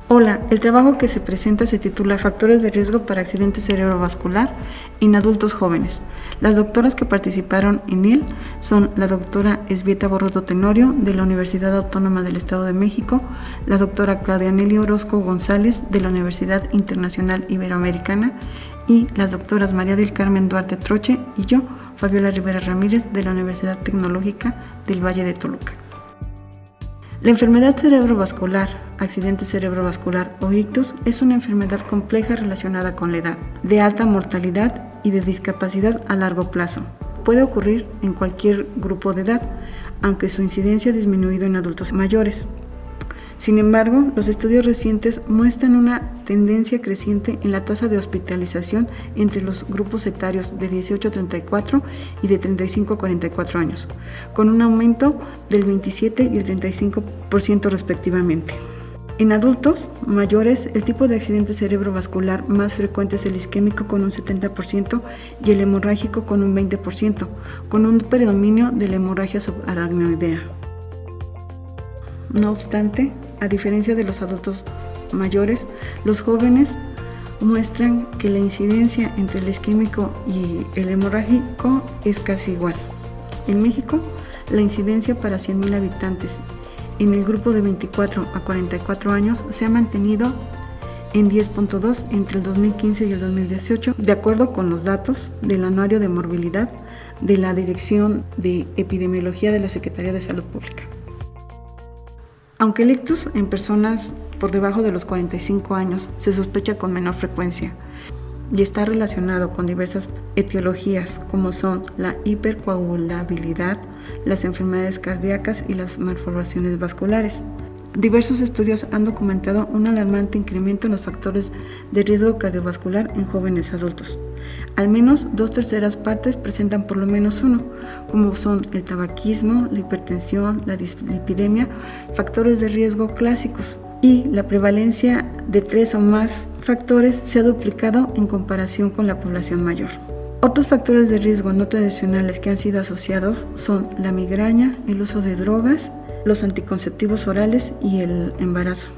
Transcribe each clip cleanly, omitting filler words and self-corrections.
Hola, el trabajo que se presenta se titula Factores de riesgo para accidente cerebrovascular en adultos jóvenes. Las doctoras que participaron en él son la doctora Esbieta Borruto Tenorio de la Universidad Autónoma del Estado de México, la doctora Claudia Nelly Orozco González de la Universidad Internacional Iberoamericana y las doctoras María del Carmen Duarte Troche y yo, Fabiola Rivera Ramírez de la Universidad Tecnológica del Valle de Toluca. La enfermedad cerebrovascular, accidente cerebrovascular o ictus, es una enfermedad compleja relacionada con la edad, de alta mortalidad y de discapacidad a largo plazo. Puede ocurrir en cualquier grupo de edad, aunque su incidencia ha disminuido en adultos mayores. Sin embargo, los estudios recientes muestran una tendencia creciente en la tasa de hospitalización entre los grupos etarios de 18 a 34 y de 35 a 44 años, con un aumento del 27 y el 35% respectivamente. En adultos mayores, el tipo de accidente cerebrovascular más frecuente es el isquémico con un 70% y el hemorrágico con un 20%, con un predominio de la hemorragia subaracnoidea. No obstante, a diferencia de los adultos mayores, los jóvenes muestran que la incidencia entre el isquémico y el hemorrágico es casi igual. En México, la incidencia para 100,000 habitantes en el grupo de 24 a 44 años se ha mantenido en 10.2 entre el 2015 y el 2018, de acuerdo con los datos del Anuario de Morbilidad de la Dirección de Epidemiología de la Secretaría de Salud Pública. Aunque el ictus en personas por debajo de los 45 años se sospecha con menor frecuencia y está relacionado con diversas etiologías como son la hipercoagulabilidad, las enfermedades cardíacas y las malformaciones vasculares. Diversos estudios han documentado un alarmante incremento en los factores de riesgo cardiovascular en jóvenes adultos. Al menos 2/3 partes presentan por lo menos uno, como son el tabaquismo, la hipertensión, la dislipidemia, factores de riesgo clásicos, y la prevalencia de 3 o más factores se ha duplicado en comparación con la población mayor. Otros factores de riesgo no tradicionales que han sido asociados son la migraña, el uso de drogas, los anticonceptivos orales y el embarazo.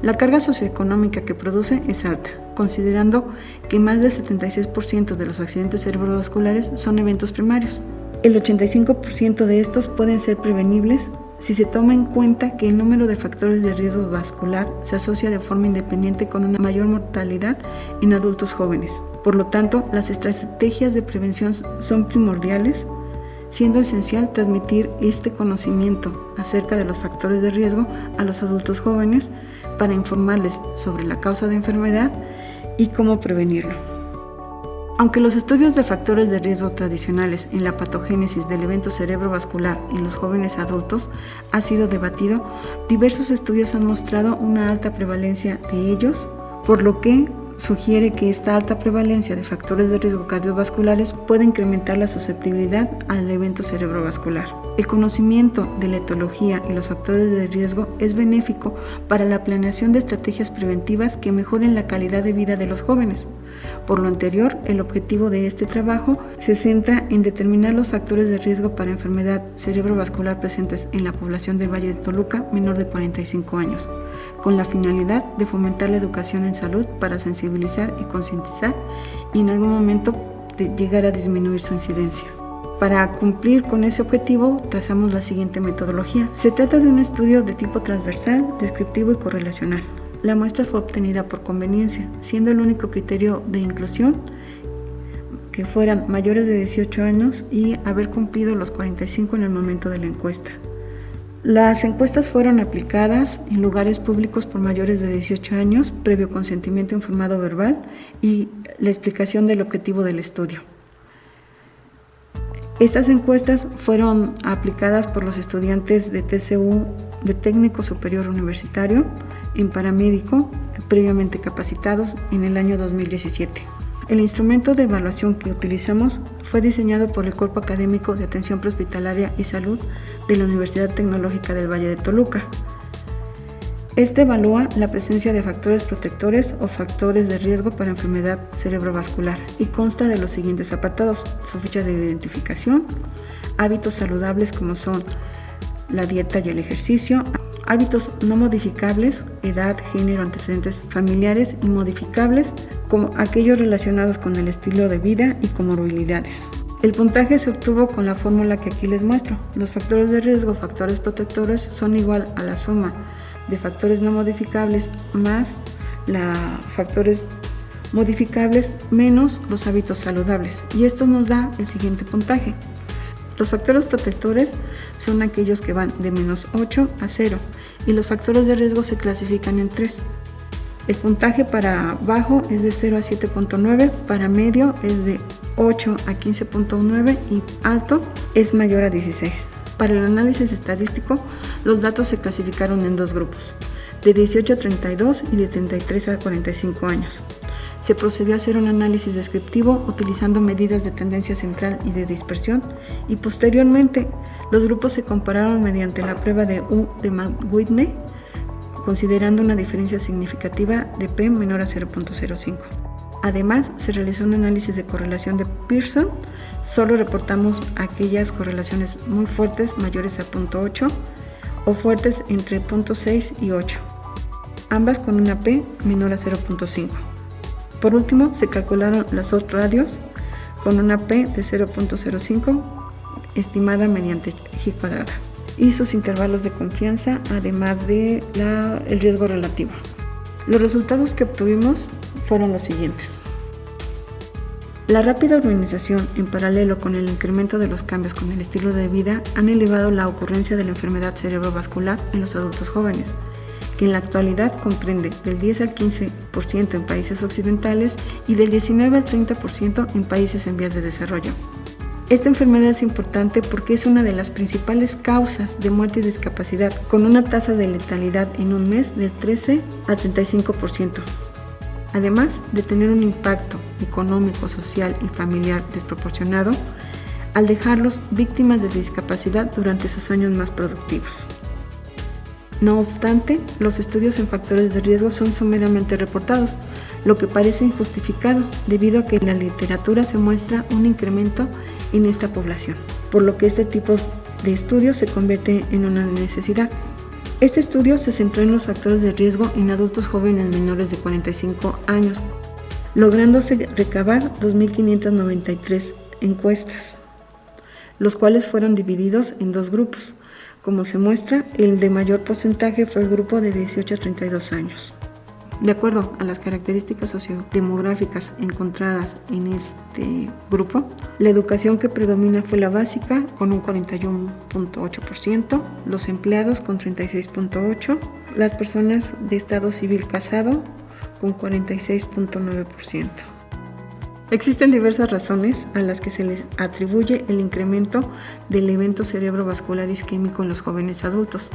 La carga socioeconómica que produce es alta, considerando que más del 76% de los accidentes cerebrovasculares son eventos primarios. El 85% de estos pueden ser prevenibles si se toma en cuenta que el número de factores de riesgo vascular se asocia de forma independiente con una mayor mortalidad en adultos jóvenes. Por lo tanto, las estrategias de prevención son primordiales, siendo esencial transmitir este conocimiento acerca de los factores de riesgo a los adultos jóvenes para informarles sobre la causa de enfermedad y cómo prevenirlo. Aunque los estudios de factores de riesgo tradicionales en la patogénesis del evento cerebrovascular en los jóvenes adultos ha sido debatido, diversos estudios han mostrado una alta prevalencia de ellos, por lo que sugiere que esta alta prevalencia de factores de riesgo cardiovasculares puede incrementar la susceptibilidad al evento cerebrovascular. El conocimiento de la etiología y los factores de riesgo es benéfico para la planeación de estrategias preventivas que mejoren la calidad de vida de los jóvenes. Por lo anterior, el objetivo de este trabajo se centra en determinar los factores de riesgo para enfermedad cerebrovascular presentes en la población del Valle de Toluca menor de 45 años, con la finalidad de fomentar la educación en salud para sensibilizar y concientizar y en algún momento de llegar a disminuir su incidencia. Para cumplir con ese objetivo, trazamos la siguiente metodología. Se trata de un estudio de tipo transversal, descriptivo y correlacional. La muestra fue obtenida por conveniencia, siendo el único criterio de inclusión que fueran mayores de 18 años y haber cumplido los 45 en el momento de la encuesta. Las encuestas fueron aplicadas en lugares públicos por mayores de 18 años, previo consentimiento informado verbal y la explicación del objetivo del estudio. Estas encuestas fueron aplicadas por los estudiantes de TCU de técnico superior universitario en paramédico, previamente capacitados en el año 2017. El instrumento de evaluación que utilizamos fue diseñado por el Cuerpo Académico de Atención Prehospitalaria y Salud de la Universidad Tecnológica del Valle de Toluca. Este evalúa la presencia de factores protectores o factores de riesgo para enfermedad cerebrovascular y consta de los siguientes apartados: su ficha de identificación, hábitos saludables como son la dieta y el ejercicio, hábitos no modificables, edad, género, antecedentes familiares, y modificables, como aquellos relacionados con el estilo de vida y comorbilidades. El puntaje se obtuvo con la fórmula que aquí les muestro. Los factores de riesgo, factores protectores, son igual a la suma de factores no modificables más los factores modificables menos los hábitos saludables. Y esto nos da el siguiente puntaje. Los factores protectores son aquellos que van de -8 a 0 y los factores de riesgo se clasifican en 3. El puntaje para bajo es de 0 a 7.9, para medio es de 8 a 15.9 y alto es mayor a 16. Para el análisis estadístico, los datos se clasificaron en dos grupos, de 18 a 32 y de 33 a 45 años. Se procedió a hacer un análisis descriptivo utilizando medidas de tendencia central y de dispersión, y posteriormente los grupos se compararon mediante la prueba de U de McWhitney, considerando una diferencia significativa de P menor a 0.05. Además, se realizó un análisis de correlación de Pearson. Solo reportamos aquellas correlaciones muy fuertes, mayores a 0.8, o fuertes entre 0.6 y 8, ambas con una P menor a 0.5. Por último, se calcularon las odds radios con una P de 0.05 estimada mediante G cuadrada y sus intervalos de confianza, además de el riesgo relativo. Los resultados que obtuvimos fueron los siguientes. La rápida urbanización, en paralelo con el incremento de los cambios con el estilo de vida, han elevado la ocurrencia de la enfermedad cerebrovascular en los adultos jóvenes, que en la actualidad comprende del 10 al 15% en países occidentales y del 19 al 30% en países en vías de desarrollo. Esta enfermedad es importante porque es una de las principales causas de muerte y discapacidad, con una tasa de letalidad en un mes del 13 al 35%. Además de tener un impacto económico, social y familiar desproporcionado, al dejarlos víctimas de discapacidad durante sus años más productivos. No obstante, los estudios en factores de riesgo son someramente reportados, lo que parece injustificado debido a que en la literatura se muestra un incremento en esta población, por lo que este tipo de estudios se convierte en una necesidad. Este estudio se centró en los factores de riesgo en adultos jóvenes menores de 45 años, lográndose recabar 2.593 encuestas, los cuales fueron divididos en dos grupos. Como se muestra, el de mayor porcentaje fue el grupo de 18 a 32 años. De acuerdo a las características sociodemográficas encontradas en este grupo, la educación que predomina fue la básica con un 41.8%, los empleados con 36.8%, las personas de estado civil casado con 46.9%. Existen diversas razones a las que se les atribuye el incremento del evento cerebrovascular isquémico en los jóvenes adultos.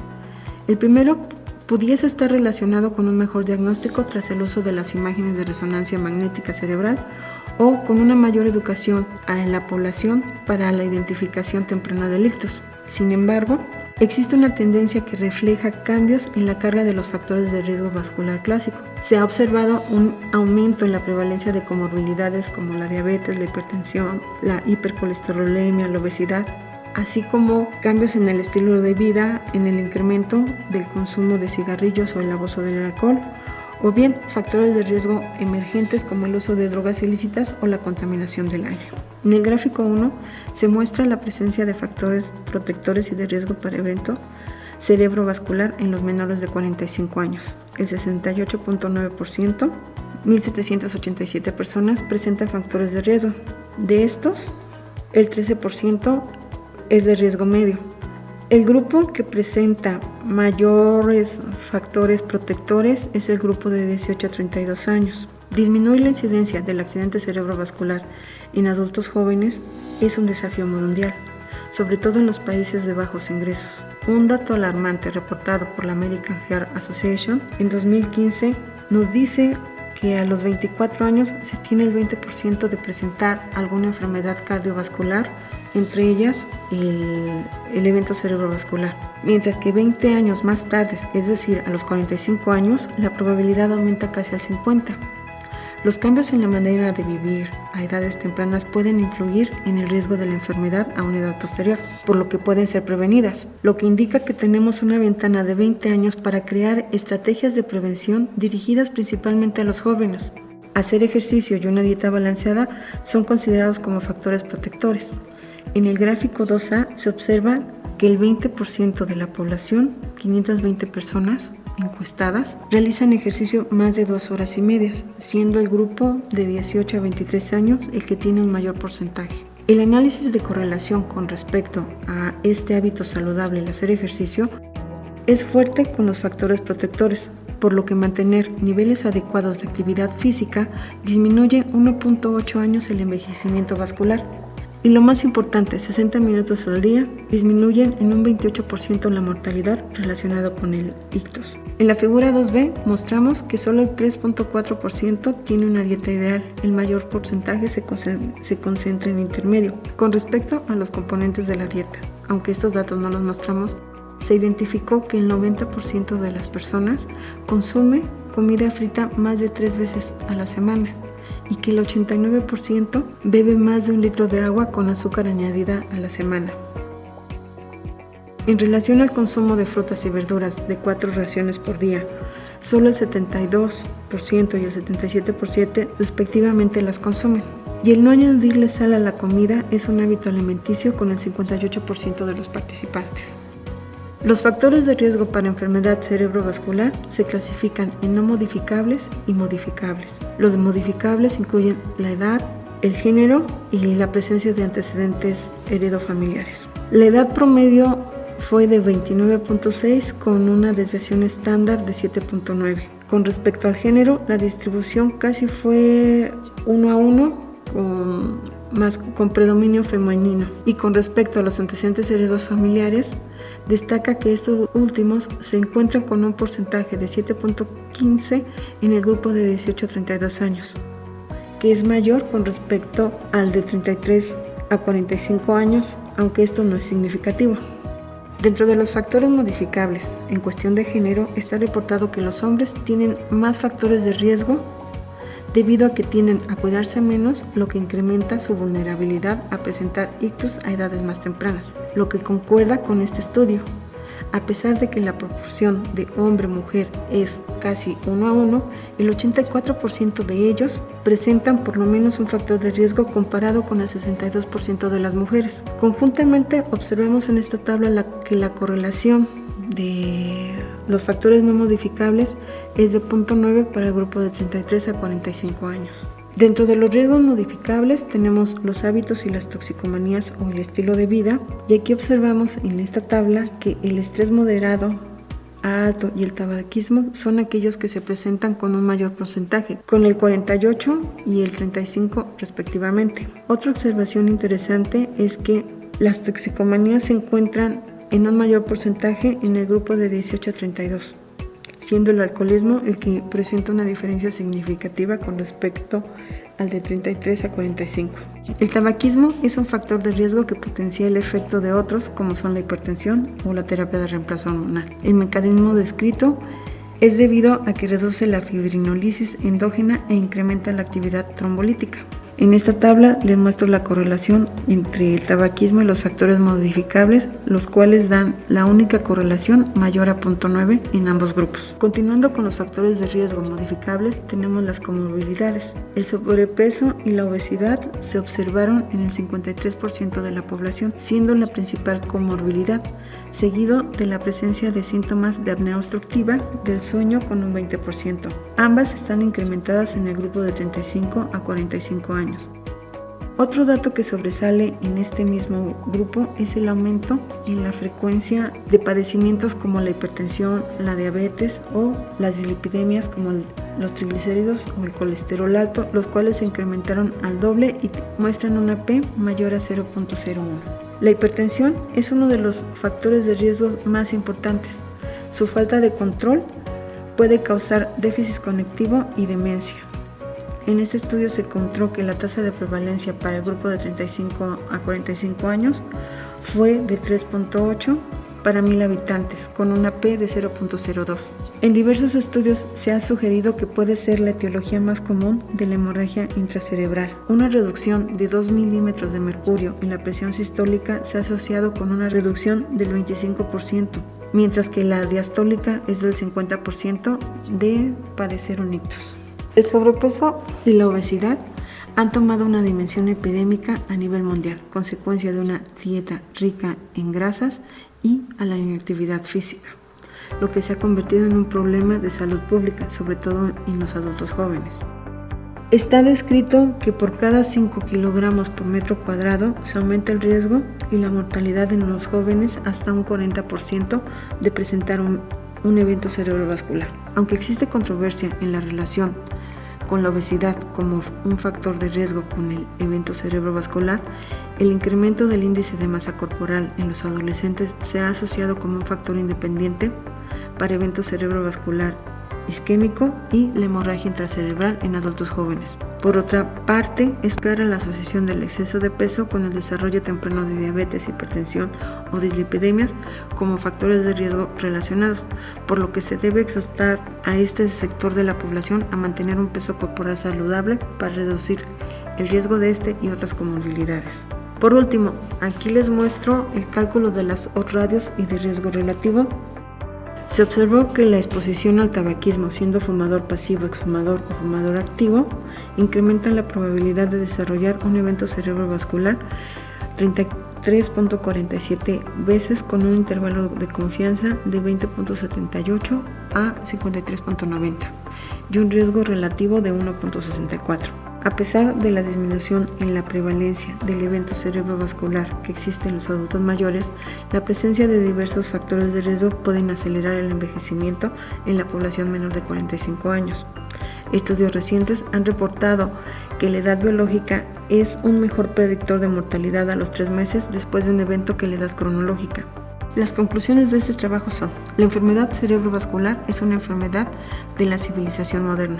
El primero pudiese estar relacionado con un mejor diagnóstico tras el uso de las imágenes de resonancia magnética cerebral o con una mayor educación en la población para la identificación temprana de ictus. Sin embargo, existe una tendencia que refleja cambios en la carga de los factores de riesgo vascular clásico. Se ha observado un aumento en la prevalencia de comorbilidades como la diabetes, la hipertensión, la hipercolesterolemia, la obesidad, así como cambios en el estilo de vida, en el incremento del consumo de cigarrillos o el abuso del alcohol, o bien factores de riesgo emergentes como el uso de drogas ilícitas o la contaminación del aire. En el gráfico 1 se muestra la presencia de factores protectores y de riesgo para evento cerebrovascular en los menores de 45 años. El 68.9%, 1.787 personas, presentan factores de riesgo. De estos, el 13% es de riesgo medio. El grupo que presenta mayores factores protectores es el grupo de 18 a 32 años. Disminuir la incidencia del accidente cerebrovascular en adultos jóvenes es un desafío mundial, sobre todo en los países de bajos ingresos. Un dato alarmante reportado por la American Heart Association en 2015 nos dice que a los 24 años se tiene el 20% de presentar alguna enfermedad cardiovascular, entre ellas el evento cerebrovascular, mientras que 20 años más tarde, es decir, a los 45 años, la probabilidad aumenta casi al 50%. Los cambios en la manera de vivir a edades tempranas pueden influir en el riesgo de la enfermedad a una edad posterior, por lo que pueden ser prevenidas, lo que indica que tenemos una ventana de 20 años para crear estrategias de prevención dirigidas principalmente a los jóvenes. Hacer ejercicio y una dieta balanceada son considerados como factores protectores. En el gráfico 2A se observa que el 20% de la población, 520 personas encuestadas, realizan ejercicio más de 2 horas y media, siendo el grupo de 18 a 23 años el que tiene un mayor porcentaje. El análisis de correlación con respecto a este hábito saludable, el hacer ejercicio, es fuerte con los factores protectores, por lo que mantener niveles adecuados de actividad física disminuye 1.8 años el envejecimiento vascular. Y lo más importante, 60 minutos al día disminuyen en un 28% la mortalidad relacionada con el ictus. En la figura 2B mostramos que solo el 3.4% tiene una dieta ideal. El mayor porcentaje se concentra en intermedio. Con respecto a los componentes de la dieta, aunque estos datos no los mostramos, se identificó que el 90% de las personas consume comida frita más de 3 veces a la semana y que el 89% bebe más de 1 litro de agua con azúcar añadida a la semana. En relación al consumo de frutas y verduras de 4 raciones por día, solo el 72% y el 77% respectivamente las consumen. Y el no añadirle sal a la comida es un hábito alimenticio con el 58% de los participantes. Los factores de riesgo para enfermedad cerebrovascular se clasifican en no modificables y modificables. Los modificables incluyen la edad, el género y la presencia de antecedentes heredofamiliares. La edad promedio fue de 29.6 con una desviación estándar de 7.9. Con respecto al género, la distribución casi fue 1 a 1 con predominio femenino. Y con respecto a los antecedentes heredofamiliares, destaca que estos últimos se encuentran con un porcentaje de 7.15 en el grupo de 18 a 32 años, que es mayor con respecto al de 33 a 45 años, aunque esto no es significativo. Dentro de los factores modificables, en cuestión de género, está reportado que los hombres tienen más factores de riesgo debido a que tienden a cuidarse menos, lo que incrementa su vulnerabilidad a presentar ictus a edades más tempranas, lo que concuerda con este estudio. A pesar de que la proporción de hombre-mujer es casi 1 a 1, el 84% de ellos presentan por lo menos un factor de riesgo comparado con el 62% de las mujeres. Conjuntamente observamos en esta tabla que la correlación de los factores no modificables es de 0.9 para el grupo de 33 a 45 años. Dentro de los riesgos modificables tenemos los hábitos y las toxicomanías o el estilo de vida, y aquí observamos en esta tabla que el estrés moderado a alto y el tabaquismo son aquellos que se presentan con un mayor porcentaje, con el 48 y el 35 respectivamente. Otra observación interesante es que las toxicomanías se encuentran en un mayor porcentaje en el grupo de 18 a 32, siendo el alcoholismo el que presenta una diferencia significativa con respecto al de 33 a 45. El tabaquismo es un factor de riesgo que potencia el efecto de otros, como son la hipertensión o la terapia de reemplazo hormonal. El mecanismo descrito es debido a que reduce la fibrinólisis endógena e incrementa la actividad trombolítica. En esta tabla les muestro la correlación entre el tabaquismo y los factores modificables, los cuales dan la única correlación mayor a 0.9 en ambos grupos. Continuando con los factores de riesgo modificables, tenemos las comorbilidades. El sobrepeso y la obesidad se observaron en el 53% de la población, siendo la principal comorbilidad, seguido de la presencia de síntomas de apnea obstructiva del sueño con un 20%. Ambas están incrementadas en el grupo de 35 a 45 años. Otro dato que sobresale en este mismo grupo es el aumento en la frecuencia de padecimientos como la hipertensión, la diabetes o las dislipidemias como los triglicéridos o el colesterol alto, los cuales se incrementaron al doble y muestran una P mayor a 0.01. La hipertensión es uno de los factores de riesgo más importantes. Su falta de control puede causar déficit cognitivo y demencia. En este estudio se encontró que la tasa de prevalencia para el grupo de 35 a 45 años fue de 3.8 para 1000 habitantes, con una P de 0.02. En diversos estudios se ha sugerido que puede ser la etiología más común de la hemorragia intracerebral. Una reducción de 2 milímetros de mercurio en la presión sistólica se ha asociado con una reducción del 25%, mientras que la diastólica es del 50% de padecer un ictus. El sobrepeso y la obesidad han tomado una dimensión epidémica a nivel mundial, consecuencia de una dieta rica en grasas y a la inactividad física, lo que se ha convertido en un problema de salud pública, sobre todo en los adultos jóvenes. Está descrito que por cada 5 kilogramos por metro cuadrado se aumenta el riesgo y la mortalidad en los jóvenes hasta un 40% de presentar un evento cerebrovascular. Aunque existe controversia en la relación con la obesidad como un factor de riesgo con el evento cerebrovascular, el incremento del índice de masa corporal en los adolescentes se ha asociado como un factor independiente para evento cerebrovascular isquémico y la hemorragia intracerebral en adultos jóvenes. Por otra parte, es clara la asociación del exceso de peso con el desarrollo temprano de diabetes, hipertensión o dislipidemias como factores de riesgo relacionados, por lo que se debe exhortar a este sector de la población a mantener un peso corporal saludable para reducir el riesgo de este y otras comorbilidades. Por último, aquí les muestro el cálculo de las odds radios y de riesgo relativo. Se observó que la exposición al tabaquismo, siendo fumador pasivo, exfumador o fumador activo, incrementa la probabilidad de desarrollar un evento cerebrovascular 33.47 veces con un intervalo de confianza de 20.78 a 53.90 y un riesgo relativo de 1.64. A pesar de la disminución en la prevalencia del evento cerebrovascular que existe en los adultos mayores, la presencia de diversos factores de riesgo pueden acelerar el envejecimiento en la población menor de 45 años. Estudios recientes han reportado que la edad biológica es un mejor predictor de mortalidad a los 3 meses después de un evento que la edad cronológica. Las conclusiones de este trabajo son: la enfermedad cerebrovascular es una enfermedad de la civilización moderna.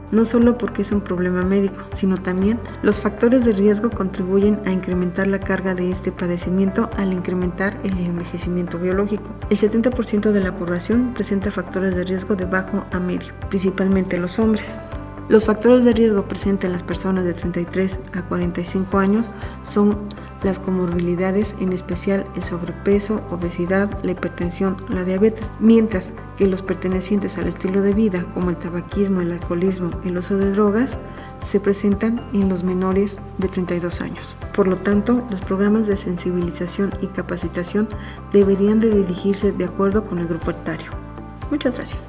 No solo porque es un problema médico, sino también los factores de riesgo contribuyen a incrementar la carga de este padecimiento al incrementar el envejecimiento biológico. El 70% de la población presenta factores de riesgo de bajo a medio, principalmente los hombres. Los factores de riesgo presentes en las personas de 33 a 45 años son las comorbilidades, en especial el sobrepeso, obesidad, la hipertensión, la diabetes, mientras que los pertenecientes al estilo de vida, como el tabaquismo, el alcoholismo, el uso de drogas, se presentan en los menores de 32 años. Por lo tanto, los programas de sensibilización y capacitación deberían de dirigirse de acuerdo con el grupo etario. Muchas gracias.